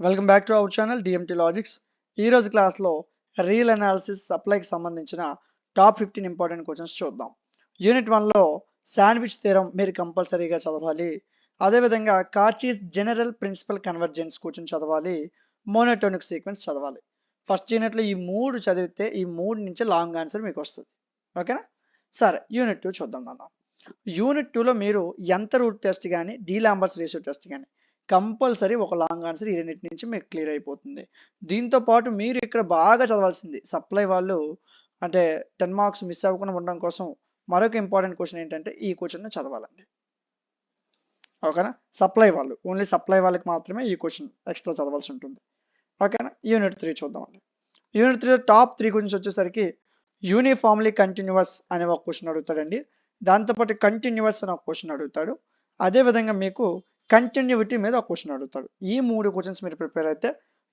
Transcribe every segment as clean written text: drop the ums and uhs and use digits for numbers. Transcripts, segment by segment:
Welcome back to our channel DMT logics. ఈరోజు క్లాస్లో real analysis సప్లైకి సంబంధించిన టాప్ 15 ఇంపార్టెంట్ క్వశ్చన్స్ చూద్దాం. యూనిట్ 1లో శాండ్విచ్ థియరం మీరు కంపల్సరీగా చదవాలి. అదేవిధంగా కాచీస్ జనరల్ ప్రిన్సిపల్ కన్వర్జెన్స్ కూర్చొని చదవాలి. మోనోటోనిక్ సీక్వెన్స్ చదవాలి. ఫస్ట్ యూనిట్లో ఈ 3 చదివితే ఈ 3 నుంచి లాంగ్ ఆన్సర్ మీకు వస్తుంది. ఓకేనా? సరే, యూనిట్ 2 చూద్దాం నాన్న. యూనిట్ 2లో మీరు ఎంత రూట్ టెస్ట్ కానీ డీలాంబర్స్ రేషియో టెస్ట్ కానీ కంపల్సరీ ఒక లాంగ్ ఆన్సర్ ఈ రెండింటి నుంచి మీకు క్లియర్ అయిపోతుంది. దీంతో పాటు మీరు ఇక్కడ బాగా చదవాల్సింది సప్లై వాళ్ళు అంటే 10 మార్క్స్ మిస్ అవ్వకుండా ఉండడం కోసం మరొక ఇంపార్టెంట్ క్వశ్చన్ ఏంటంటే ఈ క్వశ్చన్ చదవాలండి. ఓకేనా? సప్లై వాళ్ళు ఓన్లీ సప్లై వాళ్ళకి మాత్రమే ఈ క్వశ్చన్ ఎక్స్ట్రా చదవాల్సి ఉంటుంది. ఓకేనా? యూనిట్ 3 చూద్దామండి. యూనిట్ 3లో టాప్ 3 క్వశ్చన్స్ వచ్చేసరికి యూనిఫామ్లీ కంటిన్యూస్ అనే ఒక క్వశ్చన్ అడుగుతాడండి. దాంతోపాటు కంటిన్యూస్ అనే ఒక క్వశ్చన్ అడుగుతాడు. అదేవిధంగా మీకు కంటిన్యూటీ మీద ఒక క్వశ్చన్ అడుగుతాడు. ఈ 3 క్వశ్చన్స్ మీరు ప్రిపేర్ అయితే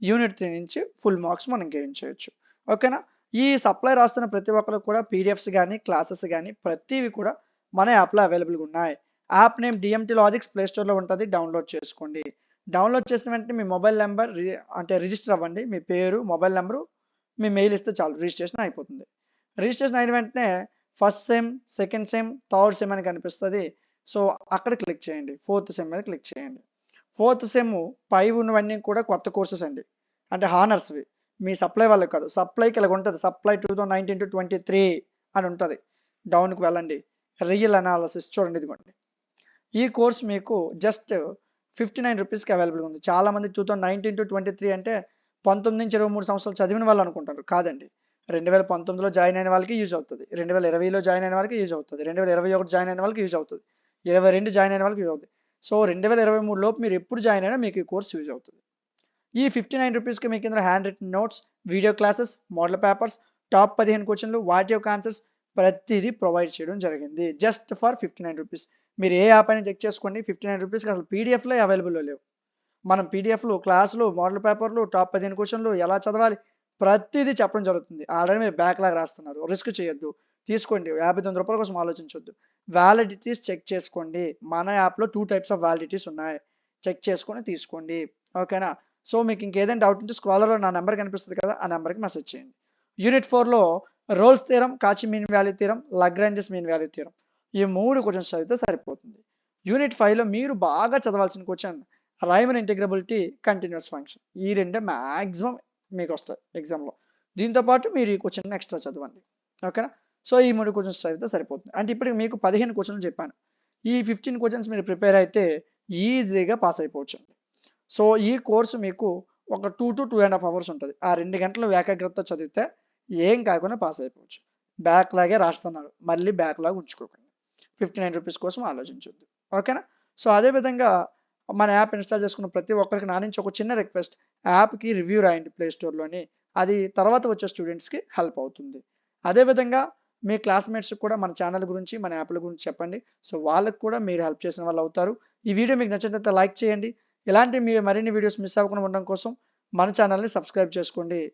యూనిట్ 3 నుంచి ఫుల్ మార్క్స్ మనం గెయిన్ చేయొచ్చు. ఓకేనా? ఈ సప్లై రాస్తున్న ప్రతి ఒక్కరు కూడా పీడిఎఫ్స్ కానీ క్లాసెస్ కానీ ప్రతివి కూడా మన యాప్లో అవైలబుల్గా ఉన్నాయి. App name DMT logics play స్టోర్లో ఉంటుంది, డౌన్లోడ్ చేసుకోండి. డౌన్లోడ్ చేసిన వెంటనే మీ మొబైల్ నెంబర్ అంటే రిజిస్టర్ అవ్వండి. మీ పేరు, మొబైల్ నెంబరు, మీ మెయిల్ ఇస్తే చాలు, రిజిస్ట్రేషన్ అయిపోతుంది. రిజిస్ట్రేషన్ అయిన వెంటనే first sem, second sem, third sem అని కనిపిస్తుంది. సో అక్కడ క్లిక్ చేయండి. ఫోర్త్ సెమ్ మీద క్లిక్ చేయండి. ఫోర్త్ సెమ్ పై ఉన్నవన్నీ కూడా కొత్త కోర్సెస్ అండి, అంటే హానర్స్వి. మీ సప్లై వాళ్ళకి కాదు. సప్లైకి ఇలాగ ఉంటుంది, సప్లై 2019-23 అని ఉంటుంది. డౌన్కి వెళ్ళండి, రియల్ అనాలిసిస్ చూడండి, ఇదిగోండి. ఈ కోర్స్ మీకు జస్ట్ 59 రూపీస్కి అవైలబుల్గా ఉంది. చాలామంది 2019-23 అంటే 19-23 సంవత్సరాలు చదివిన వాళ్ళు అనుకుంటారు. కాదండి, 2019లో జాయిన్ అయిన వాళ్ళకి యూజ్ అవుతుంది, 2020లో జాయిన్ అయిన వాళ్ళకి యూజ్ అవుతుంది, 2021 జాయిన్ అయిన వాళ్ళకి యూజ్ అవుతుంది, 22 జాయిన్ అయిన వాళ్ళకి యూజ్ అవుతుంది. సో 2023 లోపు మీరు ఎప్పుడు జాయిన్ అయినా మీకు ఈ కోర్స్ యూజ్ అవుతుంది. ఈ 59 రూపీస్కి మీకు ఇందులో hand written notes, video classes, model papers, top 15 క్వశ్చన్లు, వాటి యొక్క ఆన్సర్స్ ప్రతిదీ ప్రొవైడ్ చేయడం జరిగింది జస్ట్ ఫర్ 59 రూపీస్. మీరు ఏ యాప్ అయినా చెక్ చేసుకోండి, 59 రూపీస్కి అసలు పీడిఎఫ్లో అవైలబుల్లో లేవు. మనం పీడిఎఫ్లు, క్లాసులు, మోడల్ పేపర్లు, టాప్ 15 క్వశ్చన్లు ఎలా చదవాలి ప్రతిదీ చెప్పడం జరుగుతుంది. ఆల్రెడీ మీరు బ్యాక్లాగ్ రాస్తున్నారు, రిస్క్ చేయొద్దు, తీసుకోండి. 59 రూపాయల కోసం ఆలోచించొద్దు. వ్యాలిడిటీస్ చెక్ చేసుకోండి. మన యాప్లో 2 టైప్స్ ఆఫ్ వ్యాలిడిటీస్ ఉన్నాయి, చెక్ చేసుకొని తీసుకోండి. ఓకేనా? సో మీకు ఇంకేదైనా డౌట్ ఉంటే స్క్రాలర్లో నా నెంబర్ కనిపిస్తుంది కదా, ఆ నెంబర్కి మెసేజ్ చేయండి. యూనిట్ 4లో Rolle's theorem, Cauchy mean value theorem, Lagrange's mean value theorem, ఈ 3 క్వశ్చన్స్ చదివితే సరిపోతుంది. యూనిట్ 5లో మీరు బాగా చదవాల్సిన క్వశ్చన్ రైమన్ ఇంటిగ్రబిలిటీ, కంటిన్యూస్ ఫంక్షన్. ఈ రెండే మ్యాక్సిమం మీకు వస్తాయి ఎగ్జామ్లో. దీంతో పాటు మీరు ఈ క్వశ్చన్ ఎక్స్ట్రా చదవండి. ఓకేనా? సో ఈ 3 క్వశ్చన్స్ చదివితే సరిపోతుంది. అంటే ఇప్పుడు మీకు 15 క్వశ్చన్లు చెప్పాను. ఈ 15 క్వశ్చన్స్ మీరు ప్రిపేర్ అయితే ఈజీగా పాస్ అయిపోవచ్చు. సో ఈ కోర్సు మీకు ఒక 2 to 2.5 అవర్స్ ఉంటుంది. ఆ 2 గంటలు ఏకాగ్రతతో చదివితే ఏం కాకుండా పాస్ అయిపోవచ్చు. బ్యాక్లాగే రాస్తున్నారు, మళ్ళీ బ్యాక్లాగ్ ఉంచుకోకండి. 59 రూపీస్ కోసం ఆలోచించొద్దు. ఓకేనా? సో అదేవిధంగా మన యాప్ ఇన్స్టాల్ చేసుకున్న ప్రతి ఒక్కరికి నా నుంచి ఒక చిన్న రిక్వెస్ట్, యాప్కి రివ్యూ రాయండి ప్లే స్టోర్లోని. అది తర్వాత వచ్చే స్టూడెంట్స్కి హెల్ప్ అవుతుంది. అదేవిధంగా మీ క్లాస్మేట్స్కి కూడా మన ఛానల్ గురించి, మన యాప్ల గురించి చెప్పండి. సో వాళ్ళకి కూడా మీరు హెల్ప్ చేసిన వాళ్ళు అవుతారు. ఈ వీడియో మీకు నచ్చినట్లయితే లైక్ చేయండి. ఇలాంటి మీ మరిన్ని వీడియోస్ మిస్ అవ్వకుండా ఉండడం కోసం మన ఛానల్ని సబ్స్క్రైబ్ చేసుకోండి.